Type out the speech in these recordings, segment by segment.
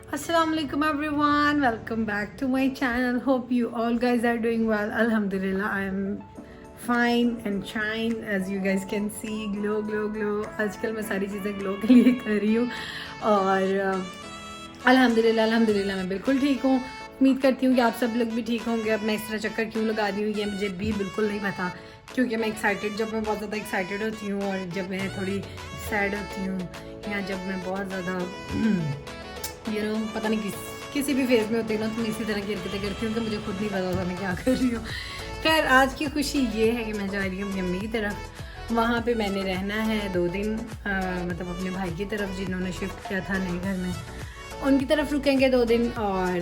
Assalamualaikum everyone, welcome back to my channel. Hope you all guys are doing well. Alhamdulillah, I am fine and shine as you guys can see. Glow. आजकल मैं सारी चीज़ें glow के लिए कर रही हूँ और अल्हम्दुलिल्लाह मैं बिल्कुल ठीक हूँ। उम्मीद करती हूँ कि आप सब लोग भी ठीक होंगे। अब मैं इस तरह चक्कर क्यों लगा रही हूँ ये मुझे भी बिल्कुल नहीं पता, क्योंकि मैं एक्साइटेड, जब मैं बहुत ज़्यादा एक्साइटेड होती हूँ और जब मैं थोड़ी सैड होती हूँ या जब मैं बहुत ज़्यादा पता नहीं किसी भी फेज़ में होती हूँ ना, तो मैं इसी तरह की हरकतें करती हूँ कि मुझे खुद नहीं पता होता मैं क्या कर रही हूँ। खैर, आज की खुशी ये है कि मैं जा रही हूँ अपनी अम्मी की तरफ। वहाँ पे मैंने रहना है 2 दिन, मतलब अपने भाई की तरफ जिन्होंने शिफ्ट किया था नए घर में, उनकी तरफ रुकेंगे 2 दिन। और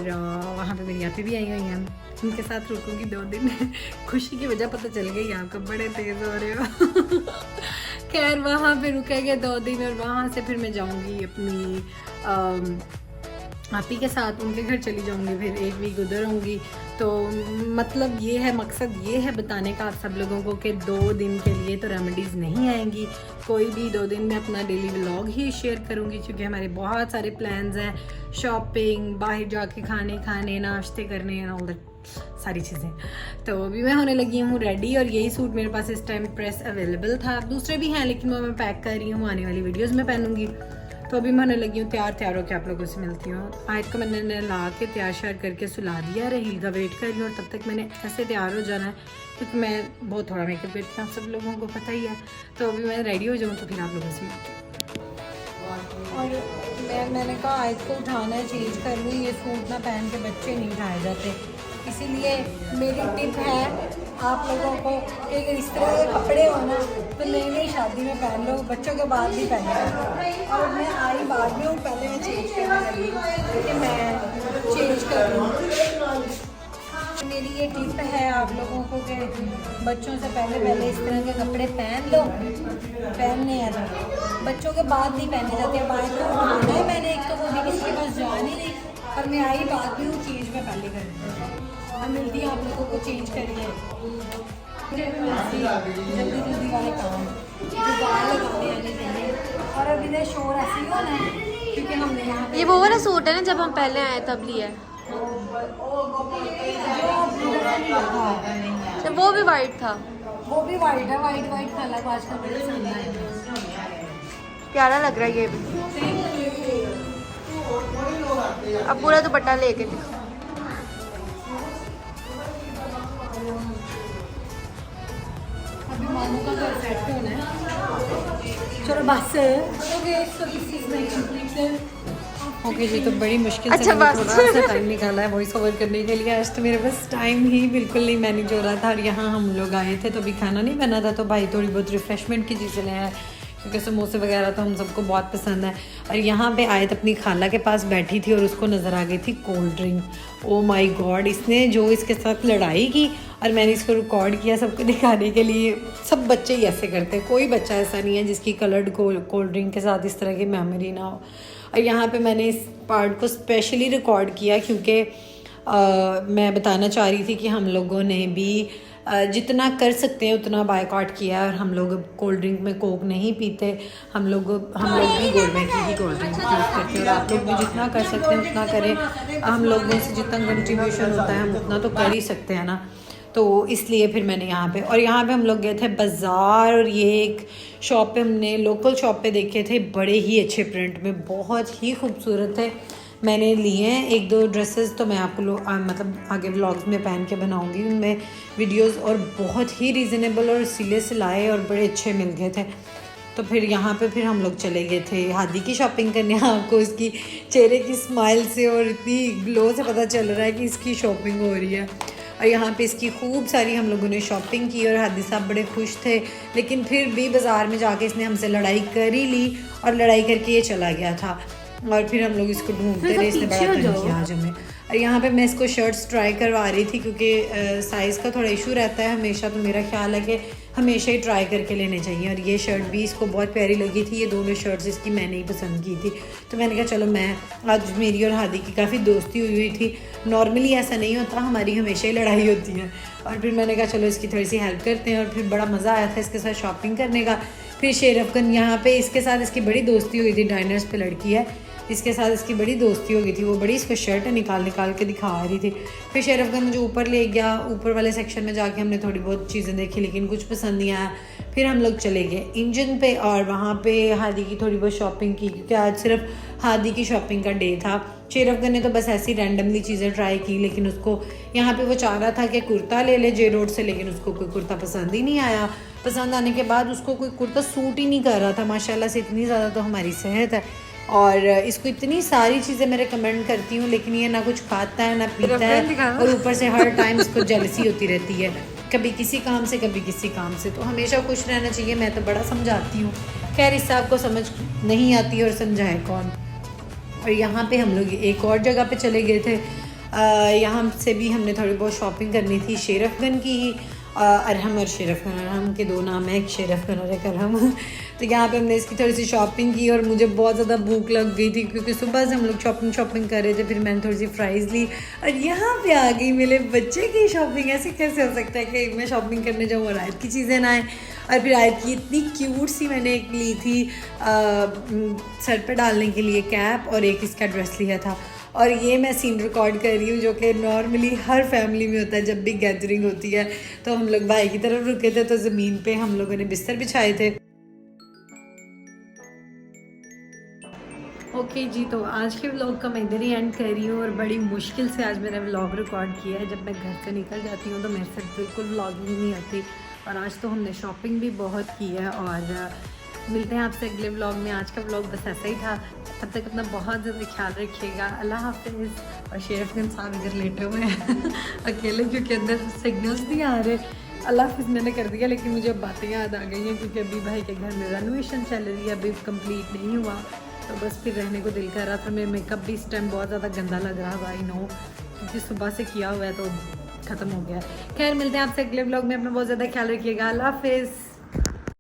वहाँ पे मेरी आपी भी आई हुई हैं, उनके साथ रुकूँगी 2 दिन। खुशी की वजह पता चल गई, आपको बड़े तेज़ हो रहे हो। खैर, वहाँ पे रुकेंगे 2 दिन और वहाँ से फिर मैं जाऊँगी अपनी आपी के साथ, उनके घर चली जाऊँगी, फिर 1 वीक उधर रहूँगी। तो मतलब ये है, मकसद ये है बताने का आप सब लोगों को कि 2 दिन के लिए तो रेमेडीज़ नहीं आएंगी कोई भी। 2 दिन में अपना डेली व्लॉग ही शेयर करूँगी, क्योंकि हमारे बहुत सारे प्लान्स हैं, शॉपिंग, बाहर जाके खाने नाश्ते करने एंड ऑल दैट सारी चीज़ें। तो अभी मैं होने लगी हूँ रेडी, और यही सूट मेरे पास इस टाइम प्रेस अवेलेबल था। दूसरे भी हैं लेकिन वो मैं पैक कर रही हूँ, आने वाली वीडियोज़ में पहनूँगी। तो अभी मैं होने लगी हूँ तैयार होकर आप लोगों से मिलती हूँ। आयत को मैंने नहला के तैयार श्यार करके सुला दिया, रहील का वेट कर रही हूँ, और तब तक मैंने ऐसे तैयार हो जाना है क्योंकि मैं बहुत थोड़ा मेकअप करती हूँ, आप सब लोगों को पता ही है। तो अभी मैं रेडी हो जाऊँ तो फिर आप लोगों से मिलती हूँ। और मैंने कहा आयत को उठाना है, चेंज कर लूँ, ये सूट ना पहन के बच्चे नहीं उठाए जाते, इसीलिए मेरी टिप है आप लोगों को कि इस तरह के कपड़े हो ना तो नई शादी में पहन लो, बच्चों के बाद भी पहने। और मैं आई बाद में हूँ, पहले मैं चेंज करने लगी कि मैं चेंज कर लूँ। मेरी ये टिप है आप लोगों को कि बच्चों से पहले इस तरह के कपड़े पहन लो, पहनने हैं तो बच्चों के बाद नहीं पहने जाते हैं। बाद में उठाना है मैंने, एक तो वो भी किसी के पास जा नहीं रही, और मैं आई बाद में हूँ, चेंज में पहले कर और मिलती है आप लोगों को चेंज करिए। जल्दी वाले काम और अभी ने शोर ऐसे ही होना है क्योंकि हमने यहाँ ये वो वाला सूट है ना जब हम पहले आए तब लिया है, तो वो भी वाइट था। वो भी वाइट है, वाइट कलर आजकल बड़े पसंद है, प्यारा लग रहा है ये भी। अब पूरा दुपट्टा लेके दिखा। अभी मामू का घर सेट होना है। चलो बस ओके जी, तो बड़ी मुश्किल से अच्छा, मैंने थोड़ा सा टाइम निकाला है वॉइस ओवर करने के लिए। आज तो मेरे पास टाइम ही बिल्कुल नहीं मैनेज हो रहा था, और यहाँ हम लोग आए थे तो अभी खाना नहीं बना था, तो भाई थोड़ी बहुत रिफ़्रेशमेंट की चीज़ें ले आए, क्योंकि समोसे वगैरह तो हम सबको बहुत पसंद है। और यहाँ पे आए तो अपनी खाला के पास बैठी थी और उसको नज़र आ गई थी cold drink. Oh my God, इसने जो इसके साथ लड़ाई की, और मैंने इसको रिकॉर्ड किया सबको दिखाने के लिए। सब बच्चे ही ऐसे करते हैं, कोई बच्चा ऐसा नहीं है जिसकी कलर्ड कोल्ड ड्रिंक के साथ इस तरह की मेमोरी ना हो। और यहाँ पे मैंने इस पार्ट को स्पेशली रिकॉर्ड किया क्योंकि मैं बताना चाह रही थी कि हम लोगों ने भी जितना कर सकते हैं उतना बायकॉट किया, और हम लोग कोल्ड ड्रिंक में कोक नहीं पीते, हम लोग भी गवर्नमेंट की ही कोल्ड ड्रिंक यूज़ करते हैं, और आप लोग भी जितना कर सकते हैं उतना करें। हम लोगों से जितना कंट्रीब्यूशन होता है हम उतना तो कर ही सकते हैं ना। तो इसलिए फिर मैंने यहाँ पे हम लोग गए थे बाज़ार, और ये एक शॉप पे हमने लोकल शॉप पे देखे थे, बड़े ही अच्छे प्रिंट में, बहुत ही खूबसूरत थे। मैंने लिए हैं 1-2 ड्रेसेस, तो मैं आपको मतलब आगे व्लॉग्स में पहन के बनाऊंगी उनमें वीडियोस, और बहुत ही रीज़नेबल और सिले सिलाए और बड़े अच्छे मिल गए थे। तो फिर यहाँ पे फिर हम लोग चले गए थे हादी की शॉपिंग करने। आपको इसकी चेहरे की स्माइल से और इतनी ग्लो से पता चल रहा है कि इसकी शॉपिंग हो रही है। और यहाँ पे इसकी खूब सारी हम लोगों ने शॉपिंग की, और हादी साहब बड़े खुश थे, लेकिन फिर भी बाज़ार में जाके इसने हमसे लड़ाई कर ही ली, और लड़ाई करके ये चला गया था, और फिर हम लोग इसको ढूंढते रहे, इसने बड़ा तंग किया आज हमें। और यहाँ पे मैं इसको शर्ट्स ट्राई करवा रही थी क्योंकि साइज़ का थोड़ा इशू रहता है हमेशा, तो मेरा ख्याल है कि हमेशा ही ट्राई करके लेने चाहिए। और ये शर्ट भी इसको बहुत प्यारी लगी थी, ये दोनों शर्ट्स इसकी मैंने ही पसंद की थी, तो मैंने कहा चलो मैं, आज मेरी और हादी की काफ़ी दोस्ती हुई थी, नॉर्मली ऐसा नहीं होता, हमारी हमेशा ही लड़ाई होती है। और फिर मैंने कहा चलो इसकी थोड़ी सी हेल्प करते हैं, और फिर बड़ा मज़ा आया था इसके साथ शॉपिंग करने का। फिर शेर अफगन यहाँ पे इसके साथ इसकी बड़ी दोस्ती हुई थी, डाइनर्स पे लड़की है, इसके साथ इसकी बड़ी दोस्ती हो गई थी, वो बड़ी इसको शर्ट निकाल के दिखा रही थी। फिर शेरफगन मुझे ऊपर ले गया, ऊपर वाले सेक्शन में जाके हमने थोड़ी बहुत चीज़ें देखी लेकिन कुछ पसंद नहीं आया। फिर हम लोग चले गए इंजन पे और वहाँ पे हादी की थोड़ी बहुत शॉपिंग की, क्योंकि आज सिर्फ हादी की शॉपिंग का डे था। शेरफगन ने तो बस ऐसी रैंडमली चीज़ें ट्राई की, लेकिन उसको यहाँ पे वो चाह रहा था कि कुर्ता ले ले जे रोड से, लेकिन उसको कोई कुर्ता पसंद ही नहीं आया। पसंद आने के बाद उसको कोई कुर्ता सूट ही नहीं कर रहा था। माशाल्लाह से इतनी ज़्यादा तो हमारी सेहत है और इसको इतनी सारी चीज़ें मैं रिकमेंड करती हूँ, लेकिन ये ना कुछ खाता है ना पीता है और ऊपर से हर टाइम इसको जेलसी होती रहती है, कभी किसी काम से कभी किसी काम से। तो हमेशा खुश रहना चाहिए। मैं तो बड़ा समझाती हूँ, खैर इस साहब को समझ नहीं आती और समझाए कौन। और यहाँ पे हम लोग एक और जगह पे चले गए थे, यहाँ से भी हमने थोड़ी बहुत शॉपिंग करनी थी शेरफगन की ही। अरहम और शेरफगन, अरहम के दो नाम है, एक शेरफगन और एक अरहम। तो यहाँ पे हमने इसकी थोड़ी सी शॉपिंग की और मुझे बहुत ज़्यादा भूख लग गई थी, क्योंकि सुबह से हम लोग शॉपिंग कर रहे थे। फिर मैंने थोड़ी सी फ्राइज़ ली और यहाँ पे आ गई मेरे बच्चे की शॉपिंग। ऐसे कैसे हो सकता है कि मैं शॉपिंग करने जाऊँ और आयत की चीज़ें ना आए। और फिर आयत की इतनी क्यूट सी मैंने एक ली थी सर पे डालने के लिए कैप, और एक इसका ड्रेस लिया था। और ये मैं सीन रिकॉर्ड कर रही हूँ जो कि नॉर्मली हर फैमिली में होता है। जब भी गैदरिंग होती है तो हम लोग भाई की तरफ रुके थे, तो ज़मीन पे हम लोगों ने बिस्तर बिछाए थे। ओके जी, तो आज के व्लॉग का मैं इधर ही एंड कर रही हूँ और बड़ी मुश्किल से आज मैंने व्लॉग रिकॉर्ड किया है। जब मैं घर से निकल जाती हूँ तो मेरे से बिल्कुल व्लॉगिंग नहीं आती, और आज तो हमने शॉपिंग भी बहुत की है। और मिलते हैं आपसे अगले व्लॉग में। आज का व्लॉग बस ऐसा ही था। तब तक अपना बहुत ज़्यादा ख्याल रखिएगा। अल्लाह हाफिज़। और शेरफगन साहब इधर लेटे हुए हैं अकेले, क्योंकि अंदर सिग्नल्स नहीं आ रहे। अल्लाह हाफिज़ मैंने कर दिया, लेकिन मुझे अब बातें याद आ गई हैं, क्योंकि अभी भाई के घर में रेनोवेशन चल रही है, अभी कंप्लीट नहीं हुआ। तो बस फिर रहने को दिल कर रहा था। मेरा मेकअप भी इस टाइम बहुत ज़्यादा गंदा लग रहा था, आई नो, क्योंकि सुबह से किया हुआ है तो ख़त्म हो गया। खैर मिलते हैं आपसे अगले व्लॉग में। अपना बहुत ज़्यादा ख्याल रखिएगा। अल्लाह हाफिज़।